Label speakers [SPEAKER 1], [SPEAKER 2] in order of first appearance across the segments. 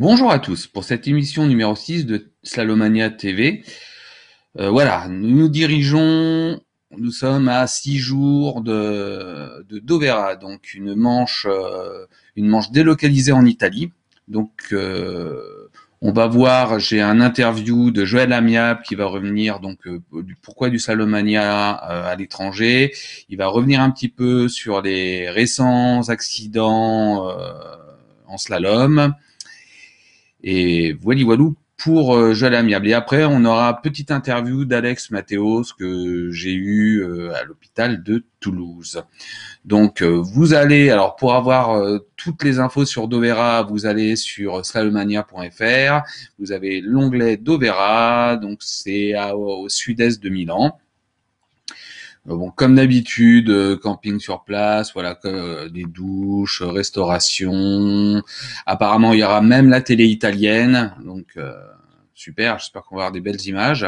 [SPEAKER 1] Bonjour à tous pour cette émission numéro 6 de Slalomania TV. Voilà, nous sommes à 6 jours de Dovera, donc une manche délocalisée en Italie. Donc on va voir, j'ai un interview de Joël Amiable qui va revenir du pourquoi du Slalomania à l'étranger. Il va revenir un petit peu sur les récents accidents en slalom. Et voilou pour Joël Amiable. Et après, on aura petite interview d'Alex Mathéos que j'ai eu à l'hôpital de Toulouse. Donc, vous allez, alors pour avoir toutes les infos sur Dovera, vous allez sur slalomania.fr. Vous avez l'onglet Dovera, donc c'est au sud-est de Milan. Bon, comme d'habitude, camping sur place, voilà, des douches, restauration. Apparemment, il y aura même la télé italienne, donc super. J'espère qu'on va avoir des belles images.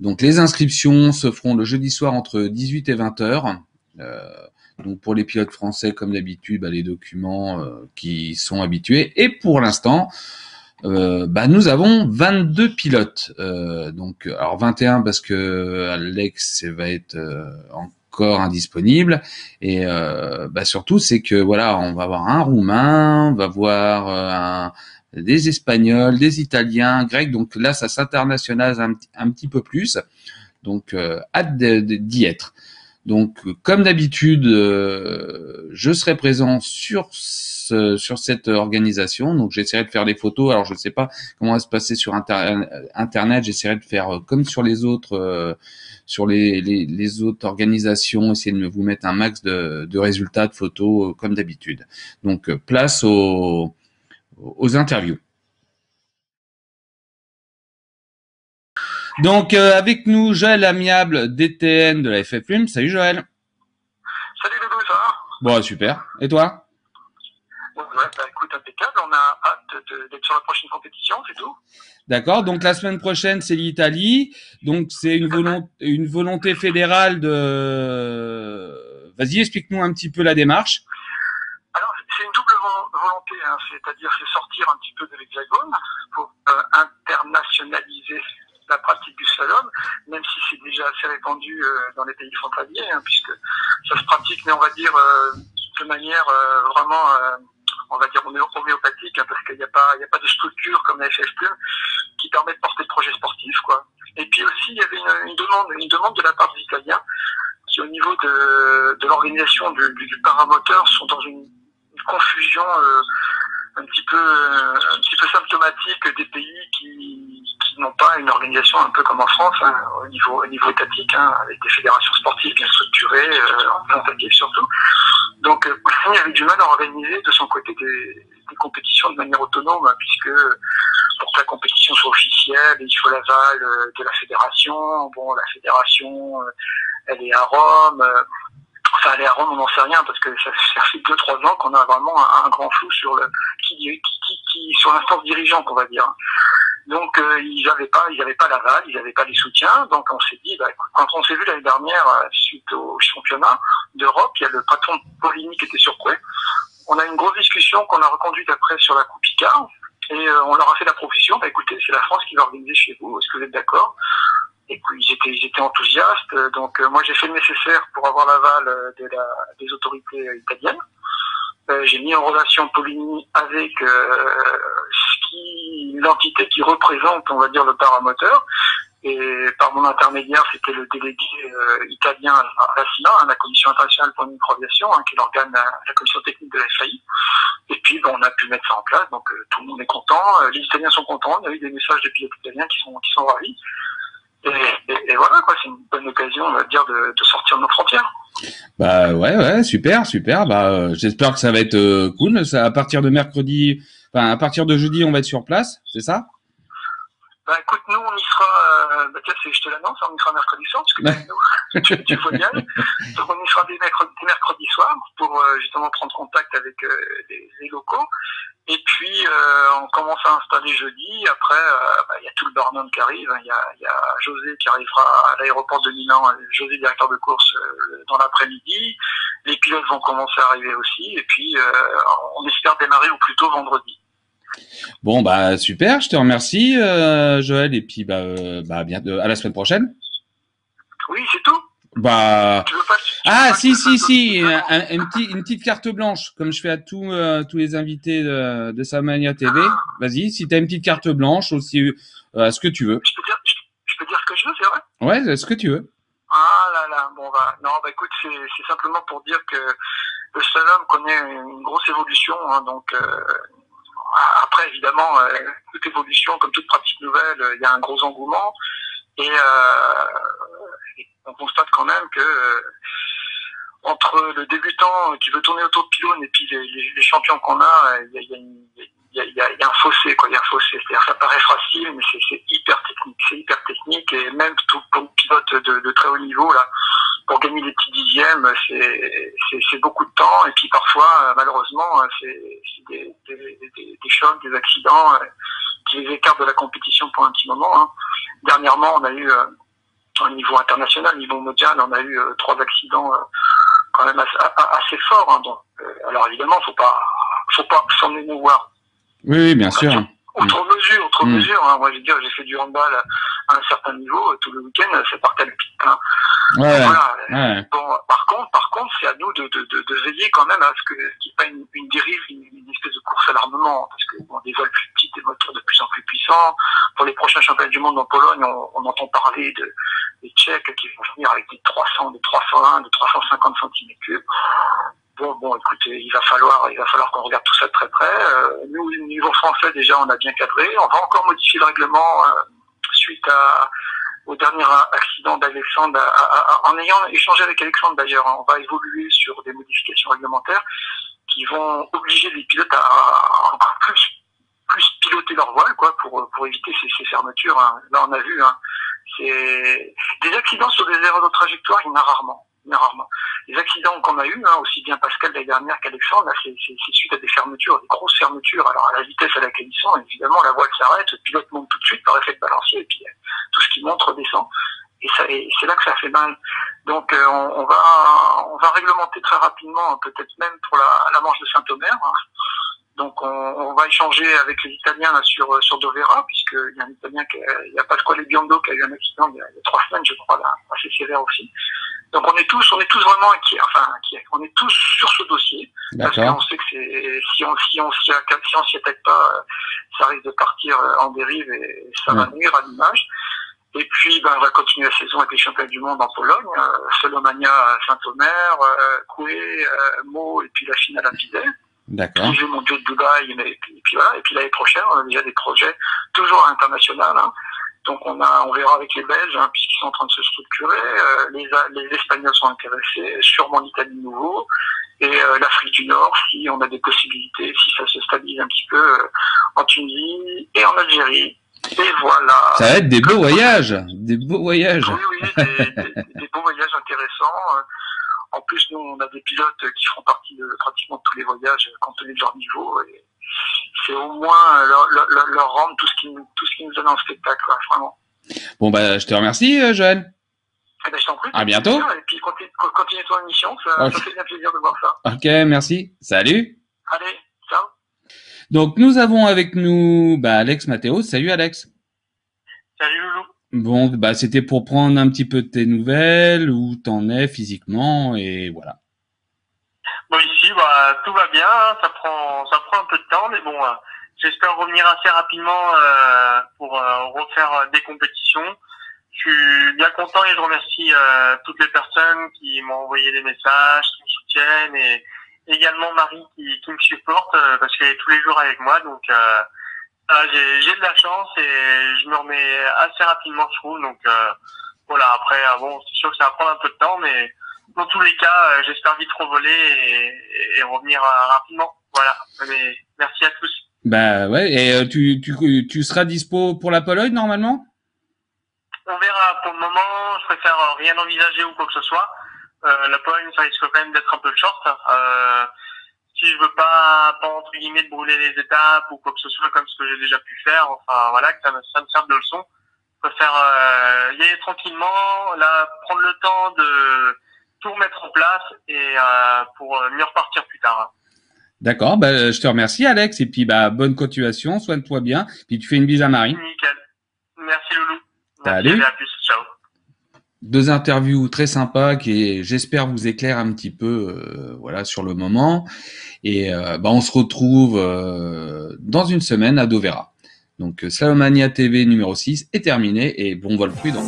[SPEAKER 1] Donc, les inscriptions se feront le jeudi soir entre 18 et 20 heures. Donc, pour les pilotes français, comme d'habitude, les documents qui sont habitués. Et pour l'instant, nous avons 22 pilotes. Alors 21 parce que Alex va être encore indisponible. Et surtout, c'est que voilà, on va avoir un Roumain, on va voir des Espagnols, des Italiens, Grecs. Donc là, ça s'internationalise un petit peu plus. Donc hâte d'y être. Donc, comme d'habitude, je serai présent sur cette organisation. Donc, j'essaierai de faire des photos. Alors, je ne sais pas comment va se passer sur Internet. J'essaierai de faire comme sur les autres, sur les autres organisations, essayer de vous mettre un max de résultats de photos comme d'habitude. Donc, place aux interviews. Donc, avec nous, Joël Amiable, DTN de la FF Plume. Salut Joël.
[SPEAKER 2] Salut Loulou, ça va?
[SPEAKER 1] Bon, super. Et toi?
[SPEAKER 2] Ouais, écoute, impeccable. On a hâte d'être sur la prochaine compétition, c'est tout.
[SPEAKER 1] D'accord. Donc, la semaine prochaine, c'est l'Italie. Donc, c'est une volonté fédérale de... Vas-y, explique-nous un petit peu la démarche.
[SPEAKER 2] Alors, c'est une double volonté, hein. C'est-à-dire c'est sortir un petit peu de l'hexagone pour internationaliser la pratique du slalom, même si c'est déjà assez répandu dans les pays frontaliers, hein, puisque ça se pratique, mais on va dire de manière vraiment, on va dire homéopathique, hein, parce qu'il n'y a pas de structure comme la FFP qui permet de porter le projet sportif, quoi. Et puis aussi, il y avait une demande de la part des Italiens qui, au niveau de l'organisation du paramoteur, sont dans une confusion un petit peu symptomatique des pays qui n'ont pas une organisation un peu comme en France, hein, au niveau étatique, hein, avec des fédérations sportives bien structurées, représentatives surtout. Donc, il avait du mal à organiser de son côté des compétitions de manière autonome, hein, puisque pour que la compétition soit officielle, il faut l'aval de la fédération. Bon, la fédération, elle est à Rome. Enfin, elle est à Rome, on n'en sait rien, parce que ça fait 2-3 ans qu'on a vraiment un grand flou sur sur l'instance dirigeante, on va dire. Donc, ils n'avaient pas l'aval, ils n'avaient pas les soutiens. Donc, on s'est dit, quand on s'est vu l'année dernière, suite au championnat d'Europe, il y a le patron de Poligny qui était sur Coué. On a une grosse discussion qu'on a reconduite après sur la Coupe Icare. Et on leur a fait la proposition, écoutez, c'est la France qui va organiser chez vous, est-ce que vous êtes d'accord? Et puis ils étaient enthousiastes, donc moi j'ai fait le nécessaire pour avoir l'aval des autorités italiennes. J'ai mis en relation Poligny avec l'entité qui représente, on va dire, le paramoteur. Et par mon intermédiaire, c'était le délégué italien à la CINA, la Commission internationale pour l'Aviation, qui est l'organe, la commission technique de la FAI. Et puis, on a pu mettre ça en place, donc tout le monde est content. Les Italiens sont contents. Il y a eu des messages de pilotes italiens qui sont ravis. Et voilà, quoi, c'est une bonne occasion, on va dire, de sortir de nos frontières.
[SPEAKER 1] Ouais, super. J'espère que ça va être cool. Ça, à partir de jeudi, on va être sur place, c'est ça?
[SPEAKER 2] Écoute, nous, on y sera, tiens, je te l'annonce, on y sera mercredi soir, parce que tu voyages. Donc, on y sera des mercredis soirs pour justement prendre contact avec les locaux. Et puis, on commence à installer jeudi. Après, il y a tout le Barnum qui arrive. Il y a José qui arrivera à l'aéroport de Milan, José, directeur de course, dans l'après-midi. Les pilotes vont commencer à arriver aussi. Et puis, on espère démarrer au plus tôt vendredi.
[SPEAKER 1] Bon, bah super, je te remercie, Joël, et puis à bientôt, à la semaine prochaine.
[SPEAKER 2] Oui, c'est tout.
[SPEAKER 1] Bah,
[SPEAKER 2] Tu veux pas que je te fasse d'autres
[SPEAKER 1] si,
[SPEAKER 2] événements?
[SPEAKER 1] une petite carte blanche, comme je fais à tous les invités de Samania TV. Vas-y, si t'as une petite carte blanche, aussi, ce que tu veux.
[SPEAKER 2] Je peux dire ce que je veux, c'est vrai?
[SPEAKER 1] Ouais, ce que tu veux.
[SPEAKER 2] Ah là là, bon bah non, bah écoute, c'est simplement pour dire que le slalom connaît une grosse évolution, hein, donc après évidemment toute évolution, comme toute pratique nouvelle, il y a un gros engouement et on constate quand même que entre le débutant qui veut tourner autour de pylône et puis les champions qu'on a, il y a un fossé, quoi. Il y a un fossé. C'est-à-dire, ça paraît facile, mais c'est hyper technique. C'est hyper technique. Et même tout pour une pilote de très haut niveau, là, pour gagner des petits dixièmes, c'est beaucoup de temps. Et puis parfois, malheureusement, c'est des chocs, des accidents qui les écartent de la compétition pour un petit moment. Hein. Dernièrement, on a eu, au niveau international, au niveau mondial, on a eu 3 accidents quand même assez forts. Hein. Donc, alors évidemment, faut pas s'en émouvoir.
[SPEAKER 1] Oui, bien sûr.
[SPEAKER 2] Autre mesure. Hein. Moi, je veux dire, j'ai fait du handball à un certain niveau. Tout le week-end, c'est parti à le pic. Hein.
[SPEAKER 1] Ouais.
[SPEAKER 2] Voilà.
[SPEAKER 1] Ouais.
[SPEAKER 2] Bon, par contre, c'est à nous de veiller quand même à ce qu'il n'y ait pas une dérive, une espèce de course à l'armement. Parce que bon, des vols plus petits, des moteurs de plus en plus puissants. Pour les prochains championnats du monde en Pologne, on entend parler des Tchèques qui vont venir avec des 300, des 301, des 350 cm3. Bon, écoutez, il va falloir qu'on regarde tout ça de très près. Nous, au niveau français, déjà, on a bien cadré. On va encore modifier le règlement suite au dernier accident d'Alexandre. En ayant échangé avec Alexandre, d'ailleurs, on va évoluer sur des modifications réglementaires qui vont obliger les pilotes à encore plus piloter leur voile, quoi, pour éviter ces fermetures. Hein. Là, on a vu, hein, c'est des accidents sur des erreurs de trajectoire, il y en a rarement. Les accidents qu'on a eu, hein, aussi bien Pascal l'année dernière qu'Alexandre, là, c'est suite à des fermetures, des grosses fermetures. Alors à la vitesse à laquelle ils sont, évidemment, la voile s'arrête, le pilote monte tout de suite par effet de balancier, et puis tout ce qui monte redescend. Et c'est là que ça fait mal. Donc on va réglementer très rapidement, peut-être même pour la manche de Saint-Omer. Hein. Donc on va échanger avec les Italiens là, sur Dovera, puisqu'il y a un Italien, il y a Pasquale Biondo qui a eu un accident il y a 3 semaines, je crois, là, assez sévère aussi. Donc on est tous vraiment inquiets. On est tous sur ce dossier parce qu'on sait que si on s'y attaque pas, ça risque de partir en dérive et ça va nuire à l'image. Et puis on va continuer la saison avec les championnats du monde en Pologne, Solomania Saint-Omer, Coué, Meaux et puis la finale à Pizet.
[SPEAKER 1] D'accord.
[SPEAKER 2] Les Jeux mondiaux de Dubaï, et puis voilà. Et puis l'année prochaine, on a déjà des projets toujours à l'international. Hein. Donc on verra avec les Belges, hein, puisqu'ils sont en train de se structurer. Les Espagnols sont intéressés, sûrement l'Italie de nouveau, et l'Afrique du Nord, si on a des possibilités, si ça se stabilise un petit peu en Tunisie et en Algérie. Et voilà.
[SPEAKER 1] Ça va être des beaux voyages, des beaux voyages.
[SPEAKER 2] Oui, des beaux voyages intéressants. En plus, nous, on a des pilotes qui feront partie de pratiquement tous les voyages, compte tenu de leur niveau. Et c'est au moins leur rendre tout ce qui nous donne en spectacle, quoi, vraiment.
[SPEAKER 1] Bon, bah, je te remercie, Joël.
[SPEAKER 2] Eh ben, je t'en prie.
[SPEAKER 1] À bientôt.
[SPEAKER 2] Et puis, continue ton émission, ça fait bien plaisir de voir ça.
[SPEAKER 1] Ok, merci. Salut.
[SPEAKER 2] Allez, ciao.
[SPEAKER 1] Donc, nous avons avec nous Alex Mathéo. Salut, Alex.
[SPEAKER 2] Salut, Loulou.
[SPEAKER 1] Bon, c'était pour prendre un petit peu de tes nouvelles, où t'en es physiquement, et voilà.
[SPEAKER 2] Bon, ici, tout va bien, ça prend un peu de temps, mais bon, j'espère revenir assez rapidement pour refaire des compétitions. Je suis bien content et je remercie toutes les personnes qui m'ont envoyé des messages, qui me soutiennent, et également Marie qui me supporte parce qu'elle est tous les jours avec moi, donc j'ai de la chance et je me remets assez rapidement, je trouve. Donc voilà, après bon, c'est sûr que ça va prendre un peu de temps, mais dans tous les cas, j'espère vite revoler et revenir rapidement. Voilà. Mais merci à tous.
[SPEAKER 1] Bah ouais, et tu seras dispo pour la Pologne normalement?
[SPEAKER 2] On verra. Pour le moment, je préfère rien envisager ou quoi que ce soit. La Pologne, ça risque quand même d'être un peu short. Si je veux pas entre guillemets de brûler les étapes ou quoi que ce soit comme ce que j'ai déjà pu faire, enfin voilà, que ça me serve de leçon. Je préfère y aller tranquillement, là, prendre le temps de tout remettre en place et pour mieux repartir plus tard.
[SPEAKER 1] D'accord, bah, je te remercie Alex, et puis bah, bonne continuation, soigne-toi bien, puis tu fais une bise à Marie.
[SPEAKER 2] Nickel. Merci Loulou. Merci, allez,
[SPEAKER 1] Salut.
[SPEAKER 2] à plus. Ciao.
[SPEAKER 1] Deux interviews très sympas qui, j'espère, vous éclairent un petit peu, voilà, sur le moment. Et bah, on se retrouve dans une semaine à Dovera. Donc Slalomania TV numéro 6 est terminé et bon vol prudent.